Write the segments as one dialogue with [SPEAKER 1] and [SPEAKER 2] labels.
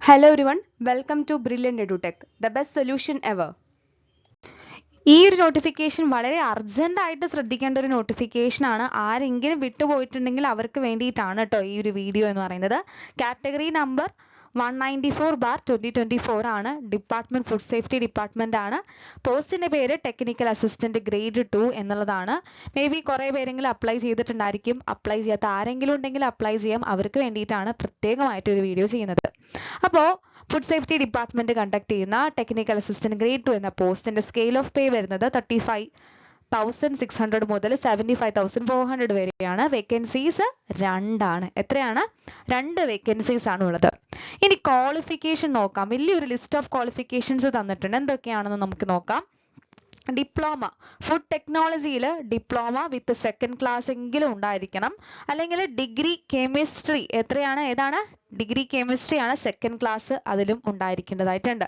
[SPEAKER 1] Hello everyone, welcome to Brilliant EduTech, the best solution ever. ഈ ഒരു notification വളരെ urgent ആയിട്ട് ശ്രദ്ധിക്കേണ്ട ഒരു നോട്ടിഫിക്കേഷൻ ആണ്. ആരെങ്കിലും വിട്ടുപോയിട്ടുണ്ടെങ്കിൽ അവർക്ക് വേണ്ടിയിട്ടാണ് കേട്ടോ ഈ ഒരു വീഡിയോ എന്ന് പറയുന്നത്. കാറ്റഗറി നമ്പർ 194/2024 ആണ്. ഡിപ്പാർട്ട്മെന്റ് ഫുഡ് സേഫ്റ്റി ഡിപ്പാർട്ട്മെന്റ് ആണ്. പോസ്റ്റിന്റെ പേര് ടെക്നിക്കൽ അസിസ്റ്റന്റ് ഗ്രേഡ് 2 എന്നുള്ളതാണ്. മേ ബി കുറേ പേരെങ്കിലും അപ്ലൈ ചെയ്തിട്ടുണ്ടായിരിക്കും. അപ്ലൈ ചെയ്യാത്ത ആരെങ്കിലും ഉണ്ടെങ്കിൽ അപ്ലൈ ചെയ്യാം. അവർക്ക് വേണ്ടിയിട്ടാണ് പ്രത്യേകമായിട്ട് ഒരു വീഡിയോ ചെയ്യുന്നത്. അപ്പോൾ ഫുഡ് സേഫ്റ്റി ഡിപ്പാർട്ട്മെന്റ് കണ്ടക്ട് ചെയ്യുന്ന ടെക്നിക്കൽ അസിസ്റ്റന്റ് ഗ്രേഡ് 2 എന്ന പോസ്റ്റിന്റെ സ്കെയിൽ ഓഫ് പേ വരുന്നത് 35,600 മുതൽ 75,400 വരെയാണ്. വേക്കൻസീസ് 2 ആണ്. എത്രയാണ്? 2 വേക്കൻസീസ് ആണ് ഉള്ളത്. ഇനി ക്വാളിഫിക്കേഷൻ നോക്കാം. വലിയൊരു ലിസ്റ്റ് ഓഫ് ക്വാളിഫിക്കേഷൻസ് തന്നിട്ടുണ്ട്. എന്തൊക്കെയാണെന്ന് നമുക്ക് നോക്കാം. ഡിപ്ലോമ ഫുഡ് ടെക്നോളജിയിൽ ഡിപ്ലോമ വിത്ത് സെക്കൻഡ് ക്ലാസ് എങ്കിലും ഉണ്ടായിരിക്കണം. അല്ലെങ്കിൽ ഡിഗ്രി കെമിസ്ട്രി ഏതാണ് ഡിഗ്രി കെമിസ്ട്രി ആണ് സെക്കൻഡ് ക്ലാസ് അതിലും ഉണ്ടായിരിക്കേണ്ടതായിട്ടുണ്ട്.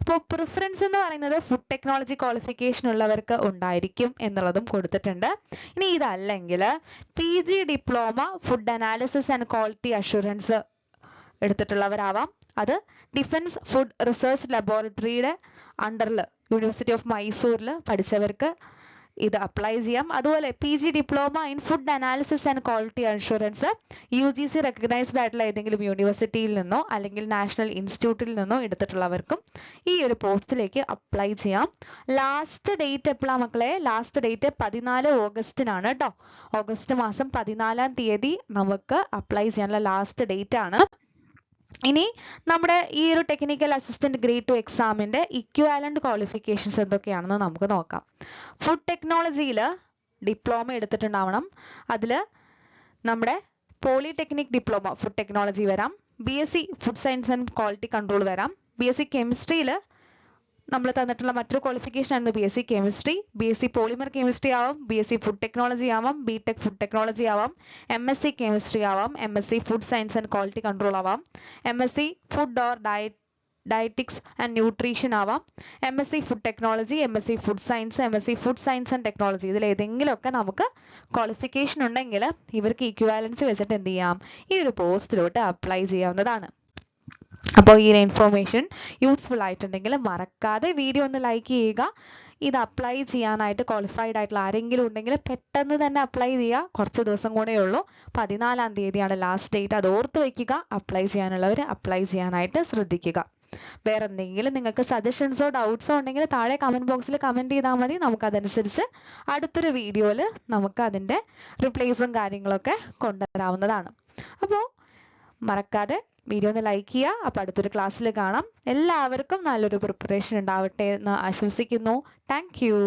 [SPEAKER 1] അപ്പോൾ പ്രിഫറൻസ് എന്ന് പറയുന്നത് ഫുഡ് ടെക്നോളജി ക്വാളിഫിക്കേഷൻ ഉള്ളവർക്ക് ഉണ്ടായിരിക്കും എന്നുള്ളതും കൊടുത്തിട്ടുണ്ട്. ഇനി ഇതല്ലെങ്കിൽ PG diploma food analysis and quality assurance എടുത്തിട്ടുള്ളവരാവാം. അത് ഡിഫൻസ് ഫുഡ് റിസർച്ച് ലബോറട്ടറിയുടെ അണ്ടറിൽ യൂണിവേഴ്സിറ്റി ഓഫ് മൈസൂരിൽ പഠിച്ചവർക്ക് ഇത് അപ്ലൈ ചെയ്യാം. അതുപോലെ PG diploma in food analysis and quality assurance UGC recognised ആയിട്ടുള്ള ഏതെങ്കിലും യൂണിവേഴ്സിറ്റിയിൽ നിന്നോ അല്ലെങ്കിൽ നാഷണൽ ഇൻസ്റ്റിറ്റ്യൂട്ടിൽ നിന്നോ എടുത്തിട്ടുള്ളവർക്കും ഈ ഒരു പോസ്റ്റിലേക്ക് അപ്ലൈ ചെയ്യാം. ലാസ്റ്റ് ഡേറ്റ് എപ്പോഴാണ് മക്കളെ? ലാസ്റ്റ് ഡേറ്റ് 14 ഓഗസ്റ്റിനാണ് കേട്ടോ. ഓഗസ്റ്റ് മാസം 14-ാം തീയതി നമുക്ക് അപ്ലൈ ചെയ്യാനുള്ള ലാസ്റ്റ് ഡേറ്റ് ആണ്. ഇനി നമ്മുടെ ഈ ഒരു ടെക്നിക്കൽ അസിസ്റ്റന്റ് ഗ്രേഡ് 2 എക്സാമിന്റെ ഇക്വാലന്റ് ക്വാളിഫിക്കേഷൻസ് എന്തൊക്കെയാണെന്ന് നമുക്ക് നോക്കാം. ഫുഡ് ടെക്നോളജിയിൽ ഡിപ്ലോമ എടുത്തിട്ടുണ്ടാവണം. അതിൽ നമ്മുടെ പോളിടെക്നിക് ഡിപ്ലോമ ഫുഡ് ടെക്നോളജി വരാം. BSc food science and quality control വരാം. BSc കെമിസ്ട്രിയിൽ നമ്മൾ തന്നിട്ടുള്ള മറ്റൊരു ക്വാളിഫിക്കേഷൻ ആയിരുന്നു BSc chemistry. BSc polymer chemistry ആവാം. BSc ഫുഡ് ടെക്നോളജി ആവാം. BTech ഫുഡ് ടെക്നോളജി ആവാം. MSc കെമിസ്ട്രി ആവാം. MSc food science and quality control ആവാം. MSc food or dietetics and nutrition ആവാം. MSc food technology, MSc food science, MSc food science and technology. ഇതിൽ ഏതെങ്കിലുമൊക്കെ നമുക്ക് qualification ഉണ്ടെങ്കിൽ ഇവർക്ക് ഇക്വാലൻസി വെച്ചിട്ട് എന്ത് ചെയ്യാം? ഈ ഒരു പോസ്റ്റിലോട്ട് അപ്ലൈ ചെയ്യാവുന്നതാണ്. അപ്പോൾ ഈ ഒരു ഇൻഫോർമേഷൻ യൂസ്ഫുൾ ആയിട്ടുണ്ടെങ്കിൽ മറക്കാതെ വീഡിയോ ഒന്ന് ലൈക്ക് ചെയ്യുക. ഇത് അപ്ലൈ ചെയ്യാനായിട്ട് ക്വാളിഫൈഡ് ആയിട്ടുള്ള ആരെങ്കിലും ഉണ്ടെങ്കിൽ പെട്ടെന്ന് തന്നെ അപ്ലൈ ചെയ്യുക. കുറച്ച് ദിവസം കൂടെ ഉള്ളൂ. 14-ാം തീയതിയാണ് ലാസ്റ്റ് ഡേറ്റ്. അത് ഓർത്ത് വയ്ക്കുക. അപ്ലൈ ചെയ്യാനുള്ളവർ അപ്ലൈ ചെയ്യാനായിട്ട് ശ്രദ്ധിക്കുക. വേറെ എന്തെങ്കിലും നിങ്ങൾക്ക് സജഷൻസോ ഡൗട്ട്സോ ഉണ്ടെങ്കിൽ താഴെ കമന്റ് ബോക്സിൽ കമന്റ് ചെയ്താൽ മതി. നമുക്കതനുസരിച്ച് അടുത്തൊരു വീഡിയോയിൽ നമുക്ക് അതിൻ്റെ റിപ്ലൈസും കാര്യങ്ങളൊക്കെ കൊണ്ടുവരാവുന്നതാണ്. അപ്പോൾ മറക്കാതെ വീഡിയോ ഒന്ന് ലൈക്ക് ചെയ്യുക. അപ്പോൾ അടുത്തൊരു ക്ലാസ്സിൽ കാണാം. എല്ലാവർക്കും നല്ലൊരു പ്രിപ്പറേഷൻ ഉണ്ടാവട്ടെ എന്ന് ആശംസിക്കുന്നു. Thank you.